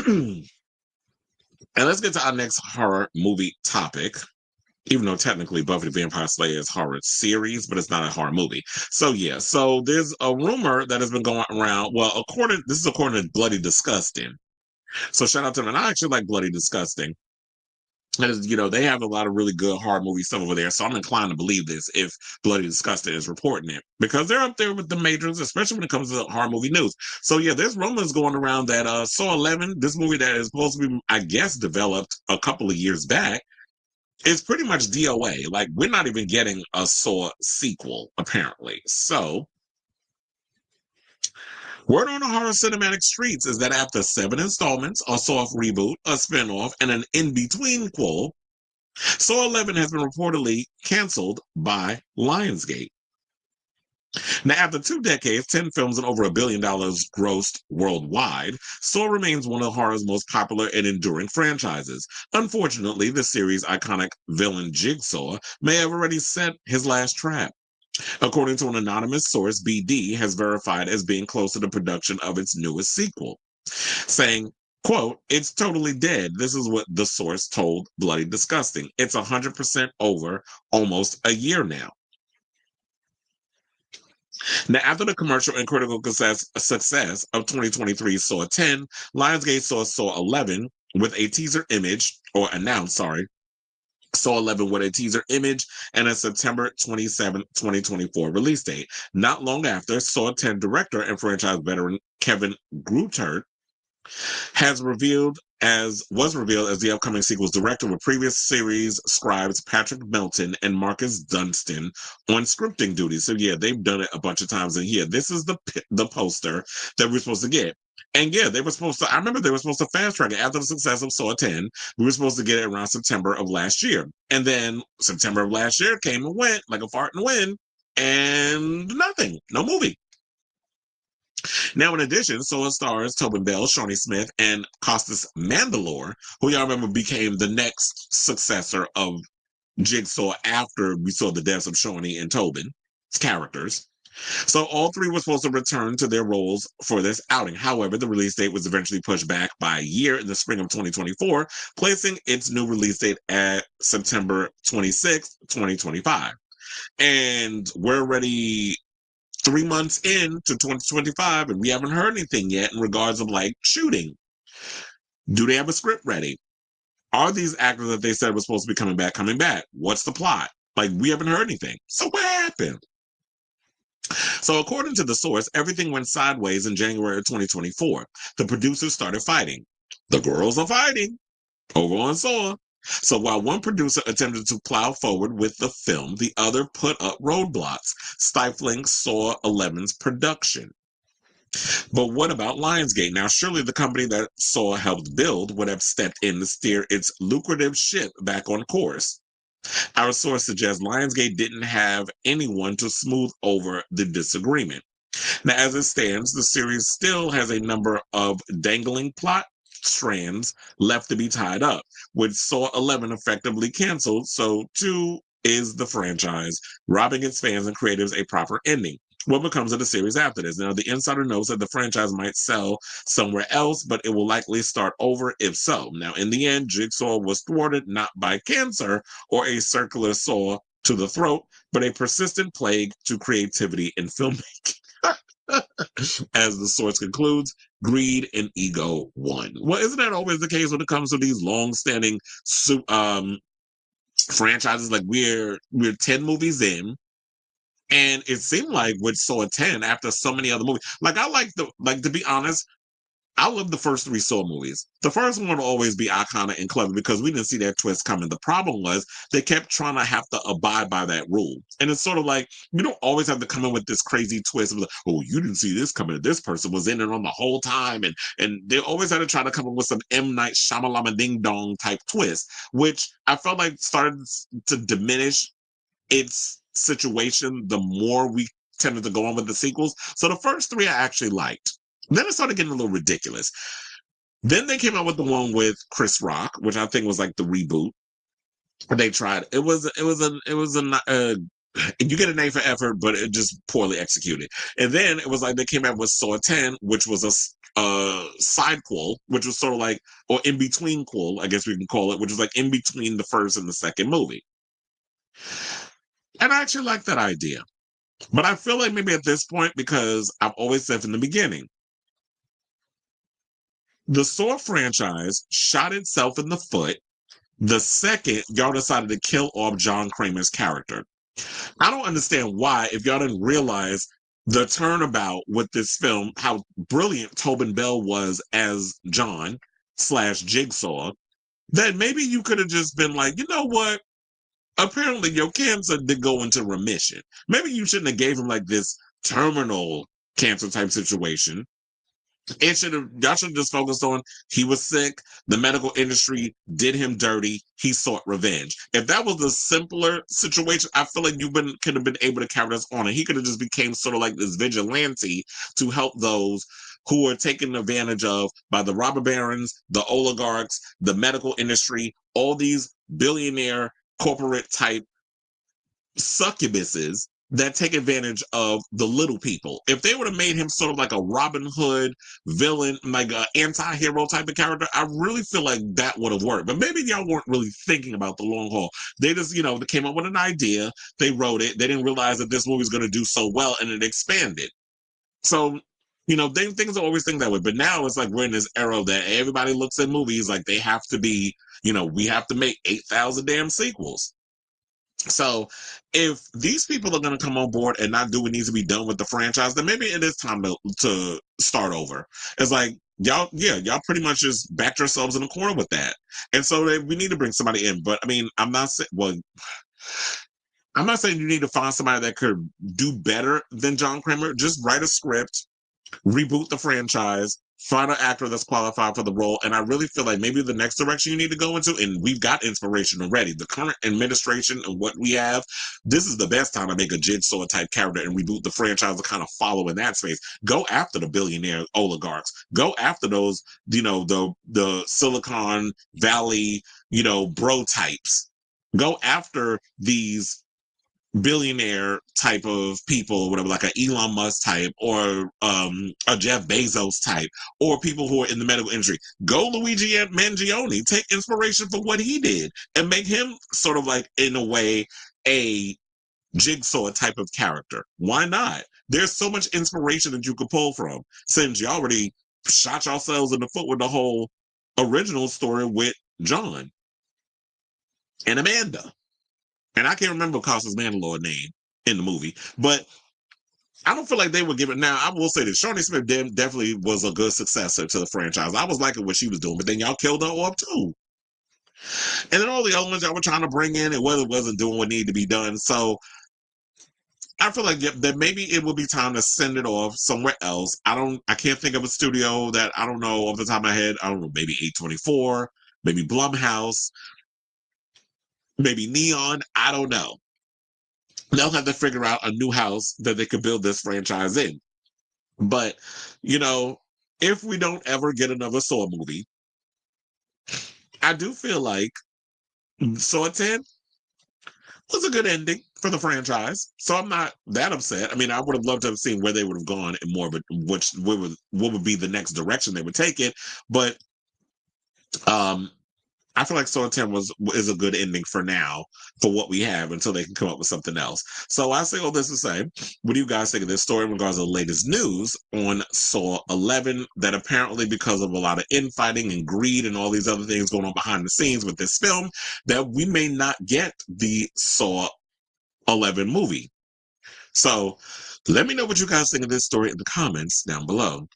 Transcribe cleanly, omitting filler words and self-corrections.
And let's get to our next horror movie topic. Even though technically Buffy the Vampire Slayer is horror series, but it's not a horror movie. So yeah, so there's a rumor that has been going around. Well, this is according to Bloody Disgusting. So shout out to them. And I actually like Bloody Disgusting. Because, they have a lot of really good horror movie stuff over there. So I'm inclined to believe this if Bloody Disgusting is reporting it. Because they're up there with the majors, especially when it comes to horror movie news. So yeah, there's rumors going around that Saw 11, this movie that is supposed to be, I guess, developed a couple of years back, is pretty much DOA. Like, we're not even getting a Saw sequel, apparently. So word on the horror cinematic streets is that after 7 installments, a soft reboot, a spinoff, and an in-between quel, Saw 11 has been reportedly canceled by Lionsgate. Now, after 2 decades, 10 films, and over $1 billion grossed worldwide, Saw remains one of horror's most popular and enduring franchises. Unfortunately, the series' iconic villain Jigsaw may have already set his last trap. According to an anonymous source, BD has verified as being close to the production of its newest sequel, saying, quote, "It's totally dead." This is what the source told Bloody Disgusting. It's 100% over almost a year now. Now, after the commercial and critical success of 2023 Saw 10, Lionsgate saw Saw 11 with a teaser image, or announced, Saw 11 with a teaser image and a September 27, 2024 release date. Not long after, Saw 10 director and franchise veteran Kevin Greutert was revealed as the upcoming sequel's director, with previous series scribes Patrick Melton and Marcus Dunstan on scripting duty. So yeah, they've done it a bunch of times. And here, this is the poster that we're supposed to get. And yeah, I remember they were supposed to fast track it after the success of Saw 10. We were supposed to get it around September of last year. And then September of last year came and went like a fart in the wind, and nothing, no movie. Now, in addition, Saw stars Tobin Bell, Shawnee Smith, and Costas Mandylor, who y'all remember became the next successor of Jigsaw after we saw the deaths of Shawnee and Tobin's characters. So all three were supposed to return to their roles for this outing. However, the release date was eventually pushed back by a year in the spring of 2024, placing its new release date at September 26th, 2025. And we're already 3 months into 2025, and we haven't heard anything yet in regards of like shooting. Do they have a script ready? Are these actors that they said were supposed to be coming back? What's the plot? Like, we haven't heard anything. So what happened? So according to the source, everything went sideways in January of 2024. The producers started fighting. The girls are fighting over on Saw. So while one producer attempted to plow forward with the film, the other put up roadblocks, stifling Saw 11's production. But what about Lionsgate? Now, surely the company that Saw helped build would have stepped in to steer its lucrative ship back on course. Our source suggests Lionsgate didn't have anyone to smooth over the disagreement. Now, as it stands, the series still has a number of dangling plot strands left to be tied up, with Saw 11 effectively canceled. So too is the franchise, robbing its fans and creatives a proper ending. What becomes of the series after this? Now, the insider knows that the franchise might sell somewhere else, but it will likely start over if so. Now, in the end, Jigsaw was thwarted not by cancer or a circular saw to the throat, but a persistent plague to creativity in filmmaking. As the source concludes, greed and ego won. Well, isn't that always the case when it comes to these long-standing franchises? Like, we're 10 movies in, and it seemed like with Saw 10, after so many other movies, to be honest, I love the first 3 Saw movies. The first one will always be iconic and clever because we didn't see that twist coming. The problem was they kept trying to have to abide by that rule. And it's sort of like, you don't always have to come in with this crazy twist of like, oh, you didn't see this coming. This person was in it on the whole time. And they always had to try to come up with some M. Night Shyamalama Ding Dong type twist, which I felt like started to diminish its situation the more we tended to go on with the sequels. So the first 3 I actually liked. Then it started getting a little ridiculous. Then they came out with the one with Chris Rock, which I think was like the reboot. They tried. It was you get a name for effort, but it just poorly executed. And then it was like they came out with Saw 10, which was sidequel, which was sort of like, or in between quel, I guess we can call it, which is like in between the first and the second movie. And I actually like that idea. But I feel like maybe at this point, because I've always said from the beginning, the Saw franchise shot itself in the foot the second y'all decided to kill off John Kramer's character. I don't understand why, if y'all didn't realize the turnabout with this film, how brilliant Tobin Bell was as John / Jigsaw, that maybe you could have just been like, you know what? Apparently your cancer did go into remission. Maybe you shouldn't have gave him like this terminal cancer type situation. Y'all should have just focused on he was sick, the medical industry did him dirty, he sought revenge. If that was a simpler situation, I feel like could have been able to carry this on, and he could have just became sort of like this vigilante to help those who are taken advantage of by the robber barons, the oligarchs, the medical industry, all these billionaire corporate type succubuses that take advantage of the little people. If they would have made him sort of like a Robin Hood villain, like an anti-hero type of character, I really feel like that would have worked. But maybe y'all weren't really thinking about the long haul. They just, they came up with an idea, they wrote it, they didn't realize that this movie was going to do so well, and it expanded. So, things are always think that way. But now it's like we're in this era that everybody looks at movies like they have to be, we have to make 8,000 damn sequels. So if these people are going to come on board and not do what needs to be done with the franchise, then maybe it is time to start over. It's like, y'all pretty much just backed yourselves in a corner with that. And so we need to bring somebody in. But I mean, I'm not saying you need to find somebody that could do better than John Kramer. Just write a script, reboot the franchise, find an actor that's qualified for the role. And I really feel like maybe the next direction you need to go into, and we've got inspiration already, the current administration and what we have, this is the best time to make a Jigsaw type character and reboot the franchise to kind of follow in that space. Go after the billionaire oligarchs. Go after those, the Silicon Valley, bro types. Go after these billionaire type of people, whatever, like an Elon Musk type or a Jeff Bezos type, or people who are in the medical industry. Go Luigi Mangione, take inspiration from what he did and make him sort of like, in a way, a Jigsaw type of character. Why not? There's so much inspiration that you could pull from, since you already shot yourselves in the foot with the whole original story with John and Amanda. And I can't remember Costas Mandalore name in the movie, but I don't feel like they would give it. Now, I will say that Shawnee Smith definitely was a good successor to the franchise. I was liking what she was doing, but then y'all killed her off too. And then all the other ones y'all were trying to bring in, it wasn't doing what needed to be done. So I feel like that maybe it would be time to send it off somewhere else. I can't think of a studio that, I don't know off the top of my head. I don't know, maybe A24, maybe Blumhouse, maybe Neon. I don't know. They'll have to figure out a new house that they could build this franchise in. But, if we don't ever get another Saw movie, I do feel like Saw 10 was a good ending for the franchise. So I'm not that upset. I mean, I would have loved to have seen where they would have gone and more, but what would be the next direction they would take it. But I feel like Saw 10 is a good ending for now, for what we have, until they can come up with something else. So I say all this to say, what do you guys think of this story in regards to the latest news on Saw 11, that apparently, because of a lot of infighting and greed and all these other things going on behind the scenes with this film, that we may not get the Saw 11 movie? So let me know what you guys think of this story in the comments down below.